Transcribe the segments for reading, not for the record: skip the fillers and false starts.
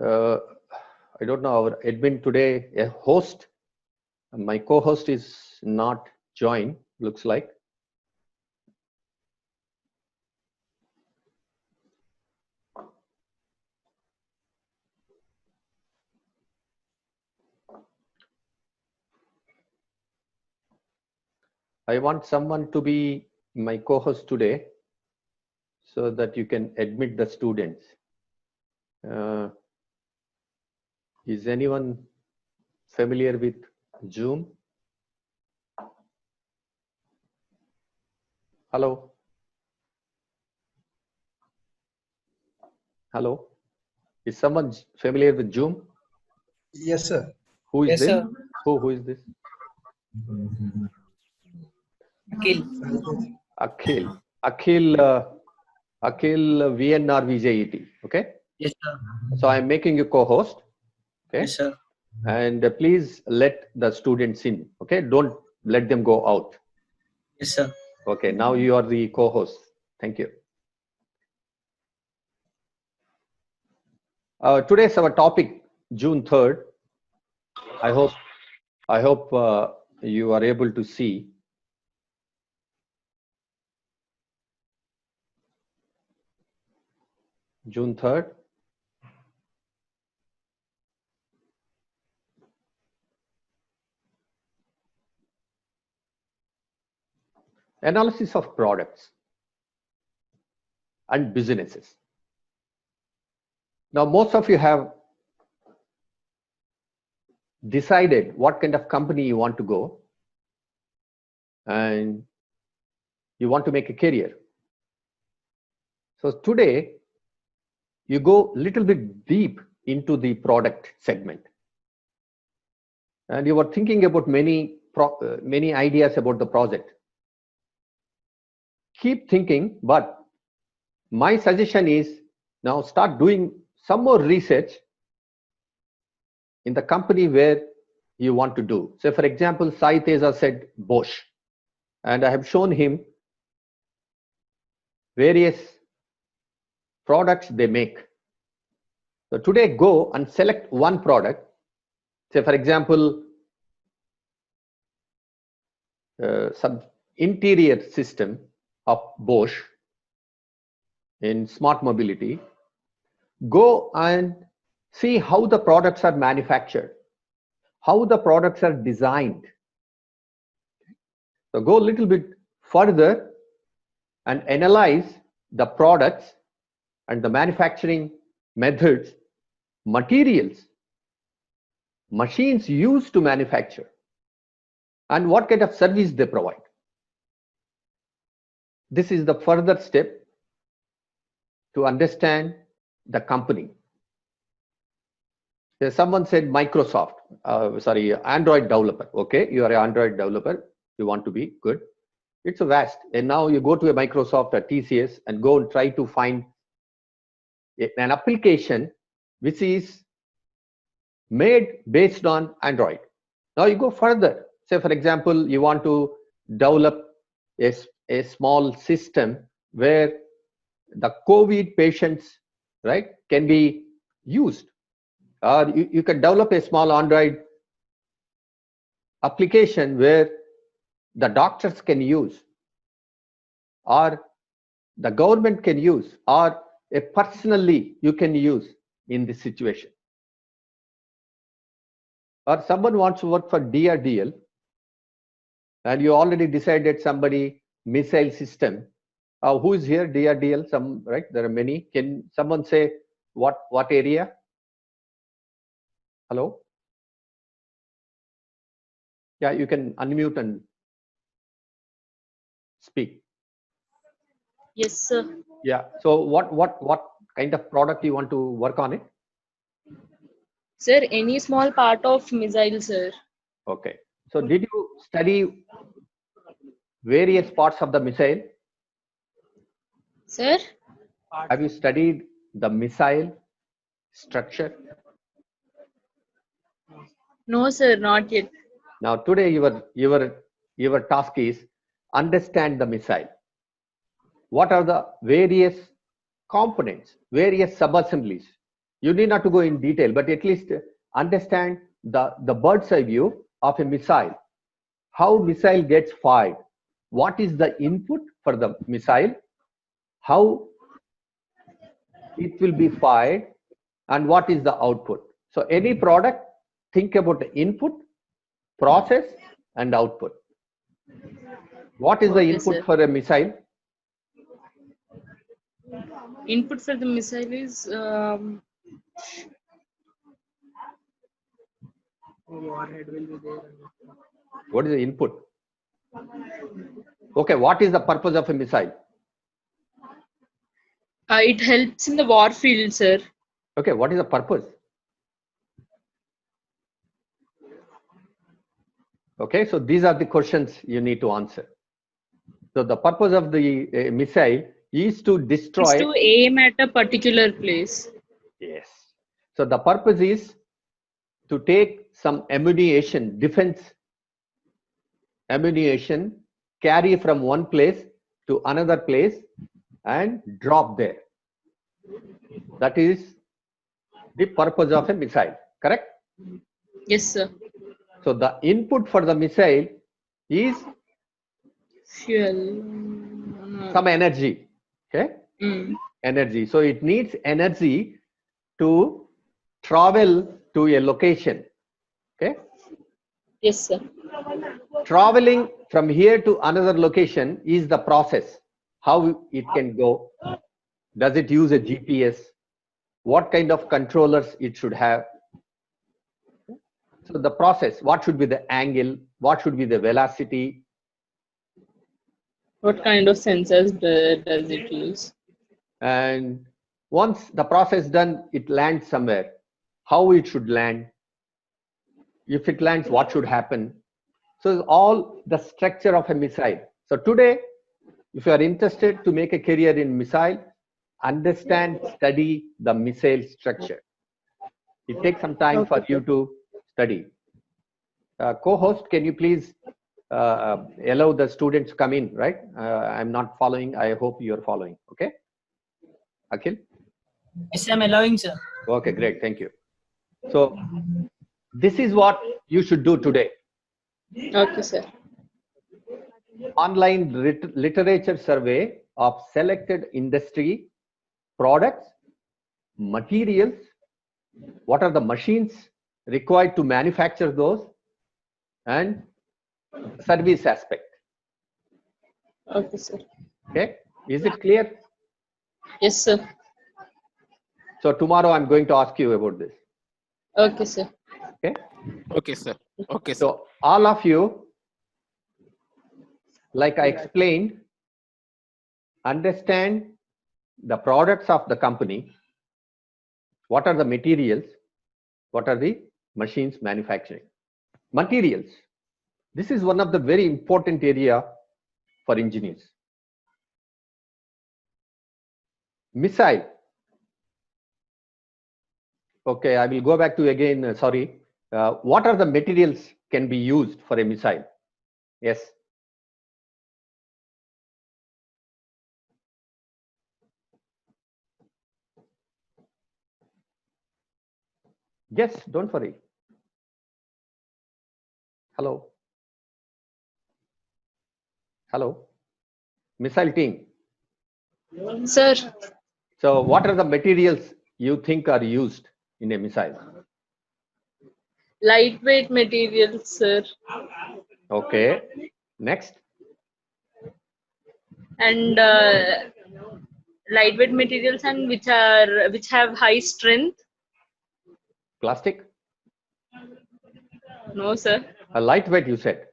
Uh, I don't know, our admin today, a host, my co-host is not joined, looks like. I want someone to be my co-host today so that you can admit the students. Uh, is anyone familiar with Zoom? Hello? Hello? Is someone familiar with Zoom? Yes, sir. Who is Yes, this? sir. Who is this? Akhil. Akhil. Akhil VNRVJET. Okay. Yes, sir. So I'm making you co-host. Okay. Yes, sir. And please let the students in. Okay. Don't let them go out. Yes, sir. Okay. Now you are the co-host. Thank you. Today's our topic, June 3rd. I hope you are able to see. June 3rd. Analysis of products and businesses. Now, most of you have decided what kind of company you want to go and you want to make a career. So today, you go a little bit deep into the product segment. And you were thinking about many ideas about the project. Keep thinking, but my suggestion is now start doing some more research in the company where you want to do. So for example, Sai Teza said Bosch, and I have shown him various products they make. So today go and select one product. Say for example, some interior system of Bosch in smart mobility. Go and see how the products are manufactured, how the products are designed. So go a little bit further and analyze the products and the manufacturing methods, materials, machines used to manufacture, and what kind of service they provide. This is the further step to understand the company. Someone said Microsoft, Android developer. Okay, you are an Android developer, you want to be good. It's a vast. And now you go to a Microsoft or TCS and go and try to find an application which is made based on Android. Now you go further. Say, for example, you want to develop a small system where the COVID patients, right, can be used. Or you can develop a small Android application where the doctors can use, or the government can use, or personally you can use in this situation. Or someone wants to work for DRDL and you already decided somebody missile system. Who is here? DRDL, some, right? There are many. Can someone say what area? Hello? Yeah, you can unmute and speak. Yes, sir. Yeah. So what kind of product you want to work on it? Sir, any small part of missile, sir. Okay. So did you study various parts of the missile? Sir? Have you studied the missile structure? No, sir, not yet. Now today your task is understand the missile. What are the various components, various sub-assemblies You need not to go in detail, but at least understand the bird's eye view of a missile. How missile gets fired. What is the input for the missile? How it will be fired, and what is the output? So any product, think about the input, process, and output. What is the Okay, input sir. for a missile? Input for the missile is Warhead will be there. What is the input? Okay, what is the purpose of a missile? it helps in the war field, sir. Okay, what is the purpose? Okay, so these are the questions you need to answer. So the purpose of the missile is to destroy. It's to aim at a particular place. Yes. So the purpose is to take some ammunition, defense ammunition, carry from one place to another place and drop there. That is the purpose of a missile, correct? Yes, sir. So the input for the missile is Fuel. some energy, okay? Energy. So it needs energy to travel to a location, okay? Yes, sir. Traveling from here to another location is the process. How it can go. Does it use a GPS? What kind of controllers it should have? So the process, what should be the angle? What should be the velocity? What kind of sensors does it use? And once the process done, it lands somewhere. How it should land? If it lands, what should happen? So it's all the structure of a missile. So today, if you are interested to make a career in missile, understand, study the missile structure. It takes some time for you to study. Co-host, can you please allow the students to come in, right? I'm not following. I hope you're following. Okay. Akhil? Yes, I'm allowing, sir. Okay, great. Thank you. So this is what you should do today. Okay, sir. Online literature survey of selected industry products, materials, what are the machines required to manufacture those, and service aspect. Okay, sir. Okay, is it clear? Yes, sir. So tomorrow I'm going to ask you about this. Okay, sir. Okay. Okay, sir. Okay, sir. So all of you, like I explained, understand the products of the company. What are the materials? What are the machines manufacturing? Materials. This is one of the very important area for engineers. Missile. Okay, I will go back to again, sorry. What are the materials can be used for a missile? Yes. Yes, don't worry. Hello. Hello. Missile team. Sir, So what are the materials you think are used in a missile? lightweight materials, sir. Okay. Next. And lightweight materials and which have high strength. Plastic. No, sir. A lightweight, you said.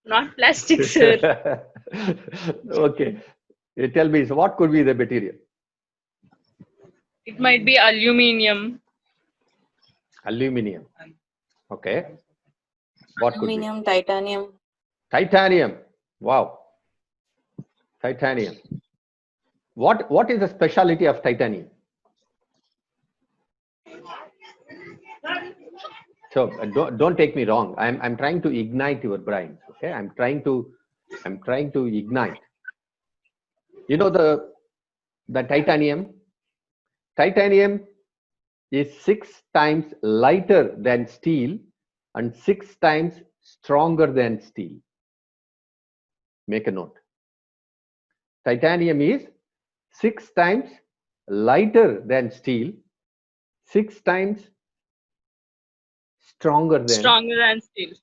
Not plastic, sir. Okay. You tell me, so what could be the material? It might be aluminium. Aluminium. Okay. What could be? Aluminum, titanium. Titanium. Wow. Titanium. What is the specialty of titanium? So don't take me wrong. I'm trying to ignite your brains. Okay. I'm trying to ignite. You know the titanium. Titanium is 6 times lighter than steel and 6 times stronger than steel. Make a note. Titanium is 6 times lighter than steel, 6 times stronger than, Stronger than steel.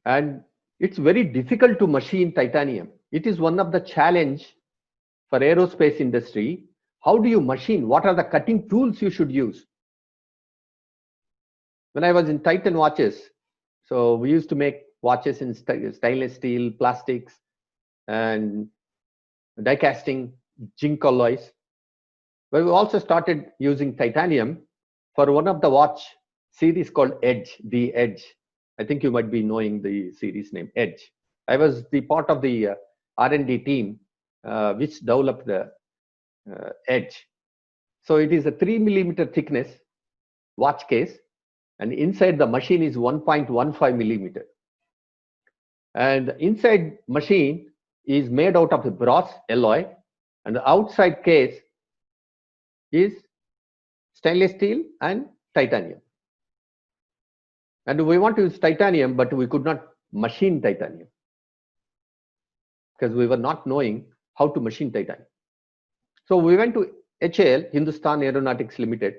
and it's very difficult to machine titanium. It is one of the challenge for aerospace industry. How do you machine? What are the cutting tools you should use? When I was in Titan watches, so we used to make watches in stainless steel, plastics, and die casting, zinc alloys. But we also started using titanium for one of the watch series called Edge, the Edge. I think you might be knowing the series name, Edge. I was the part of the R&D team which developed the Edge. So it is a 3 millimeter thickness watch case, and inside the machine is 1.15 millimeter. And the inside machine is made out of the brass alloy, and the outside case is stainless steel and titanium. And we want to use titanium, but we could not machine titanium because we were not knowing how to machine titanium. So we went to HAL, Hindustan Aeronautics Limited,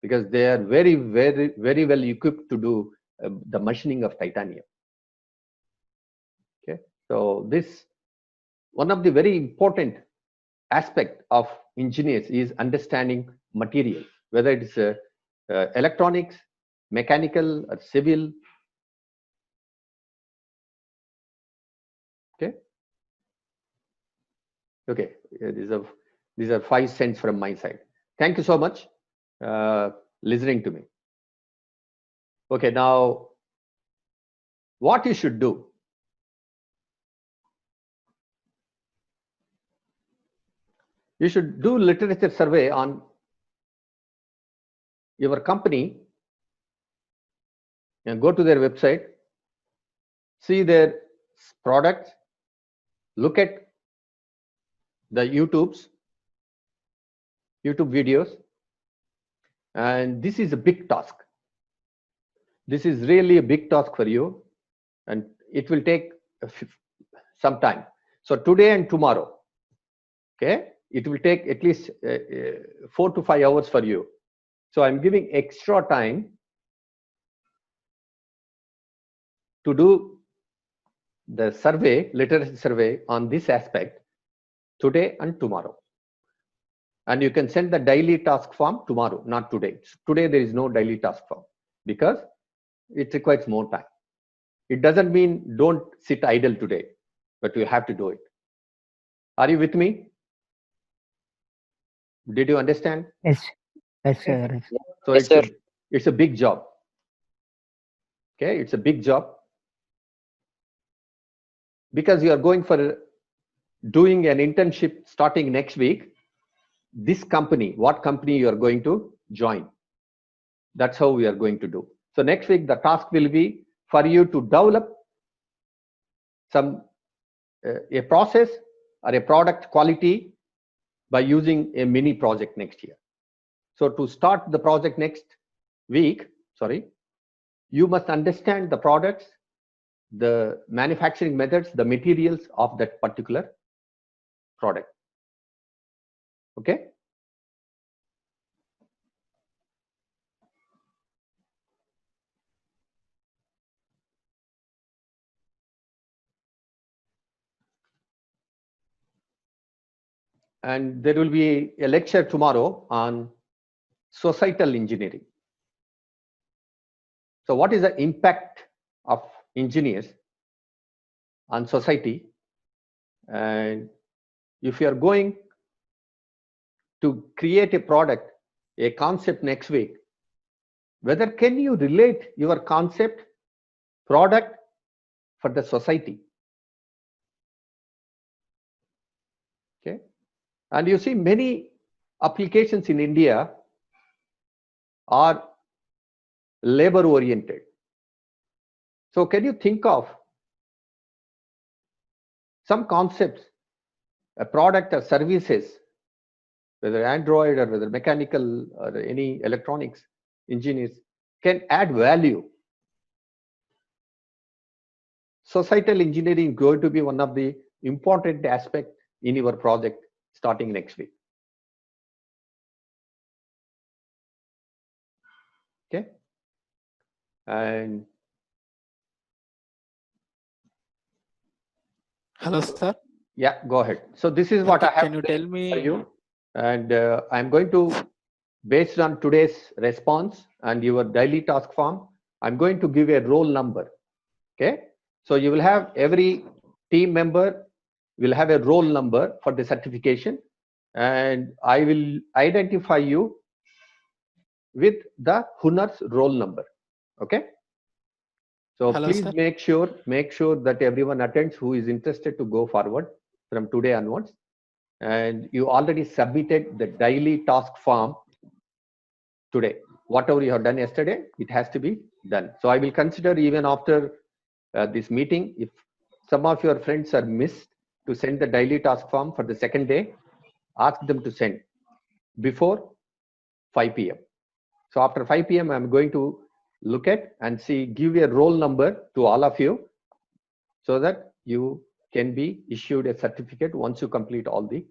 because they are very, very, very well equipped to do the machining of titanium. Okay, so this one of the very important aspect of engineers is understanding material, whether it is electronics, mechanical, or civil. Okay. Okay. These are 5 cents from my side. Thank you so much listening to me. Okay. Now, what you should do? You should do literature survey on your company and go to their website, see their products, look at the YouTube videos, and this is a big task. This is really a big task for you, and it will take some time. So today and tomorrow, okay, it will take at least 4 to 5 hours for you. So I'm giving extra time to do the survey, literature survey on this aspect today and tomorrow. And you can send the daily task form tomorrow, not today. Today there is no daily task form because it requires more time. It doesn't mean don't sit idle today, but you have to do it. Are you with me? Did you understand? Yes, yes, sir. So it's a big job. Okay, it's a big job because you are going for doing an internship starting next week. This company, what company you are going to join? That's how we are going to do. So next week the task will be for you to develop some a process or a product quality by using a mini project next year. So to start the project next week, you must understand the products, the manufacturing methods, the materials of that particular product. Okay. And there will be a lecture tomorrow on societal engineering. So what is the impact of engineers on society? And if you are going to create a product, a concept next week, whether can you relate your concept, product for the society? Okay. And you see many applications in India are labor oriented. So can you think of some concepts a product or services, whether Android or whether mechanical or any electronics engineers, can add value. Societal engineering is going to be one of the important aspects in your project starting next week. Okay. And Hello, sir. yeah, go ahead. So this is what I have Can you tell me? for you. And I'm going to, based on today's response and your daily task form, I'm going to give a roll number. Okay. So you will have every team member will have a roll number for the certification, and I will identify you with the Hunar's roll number. Okay. So Hello, please sir. make sure that everyone attends who is interested to go forward from today onwards. And you already submitted the daily task form today. Whatever you have done yesterday, it has to be done. So I will consider even after this meeting, if some of your friends are missed to send the daily task form for the second day, ask them to send before 5 p.m. So after 5 p.m., I'm going to look at and see, give a roll number to all of you so that you can be issued a certificate once you complete all the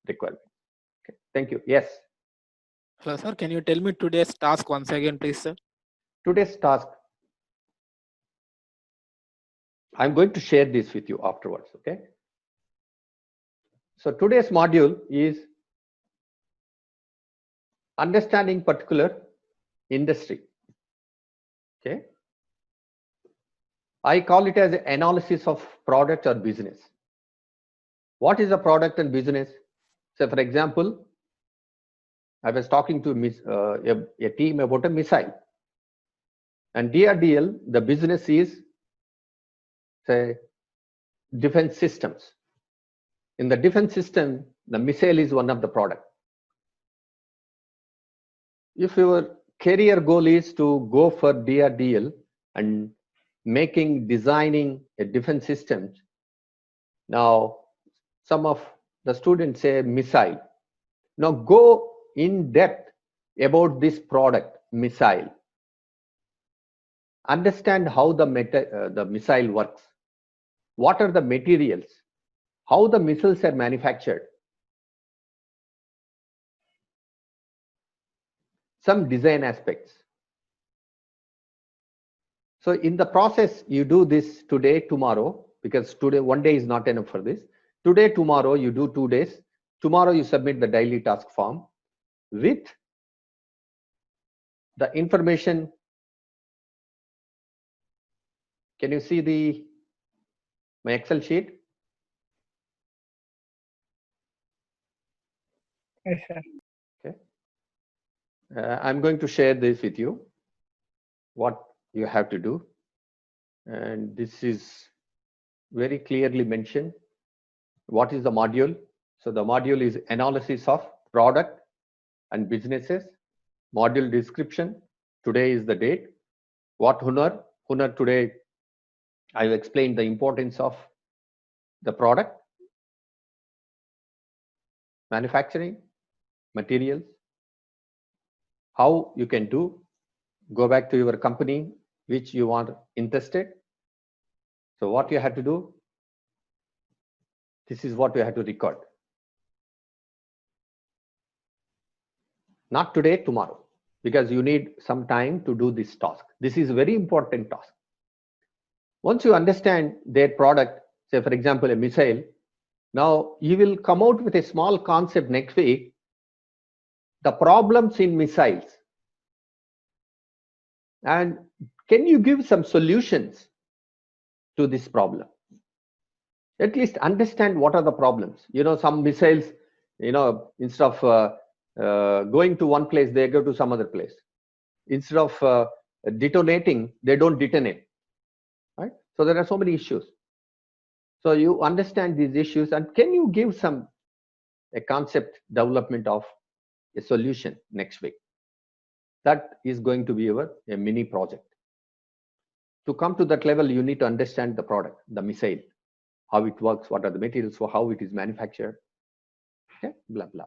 requirements. Okay. Thank you. Yes. Hello, sir. Can you tell me today's task once again, please, sir? Today's task, I'm going to share this with you afterwards. Okay. So today's module is understanding particular industry. Okay. I call it as analysis of product or business. What is a product and business? So for example, I was talking to a team about a missile. And DRDL, the business is, say, defense systems. In the defense system, the missile is one of the product. If your career goal is to go for DRDL and designing a defense system, now some of the students say missile. Now go in depth about this product, missile. Understand how the missile works. What are the materials? How the missiles are manufactured. Some design aspects. So in the process, you do this today, tomorrow, because today, one day is not enough for this. Today, tomorrow, you do 2 days. Tomorrow, you submit the daily task form with the information. Can you see my Excel sheet? Yes, sir. Okay. I'm going to share this with you, what you have to do. And this is very clearly mentioned. What is the module? So the module is analysis of product and businesses. Module description. Today is the date. What Hunar? Hunar today, I've explained the importance of the product, manufacturing, materials, how you can do, go back to your company which you are interested. So what you have to do, this is what you have to record. Not today, tomorrow, because you need some time to do this task. This is a very important task. Once you understand their product, say for example, a missile, now you will come out with a small concept next week, the problems in missiles. And can you give some solutions to this problem? At least understand what are the problems. You know, some missiles, you know, instead of going to one place, they go to some other place. Instead of detonating, they don't detonate. Right? So there are so many issues. So you understand these issues, and can you give a concept development of a solution next week? That is going to be a mini project. To come to that level, you need to understand the product, the missile. how it works, what are the materials for how it is manufactured. Okay, blah blah.